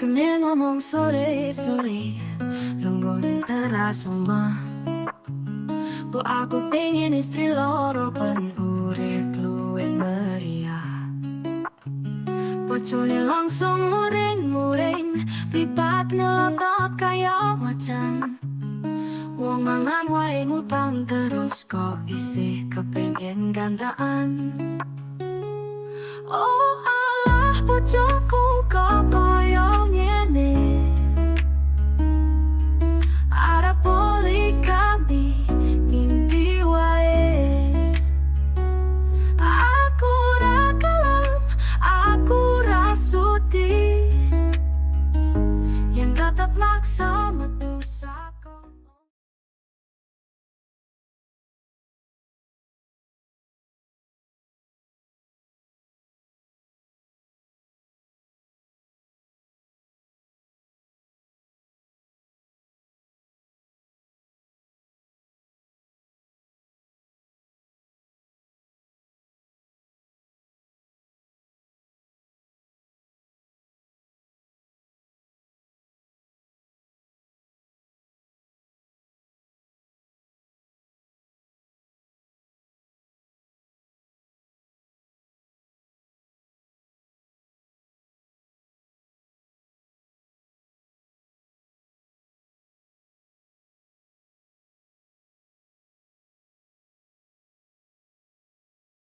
kami ngomong sore-sore Lunggunin teras rumah Bu aku pengen istri loro penurip luwih meriah Bojone langsung muring-muring Pripat ngelotot kaya macan Wong mangan wae ngutang terus kok isih kepengen gandaan Oh alah bojoku kok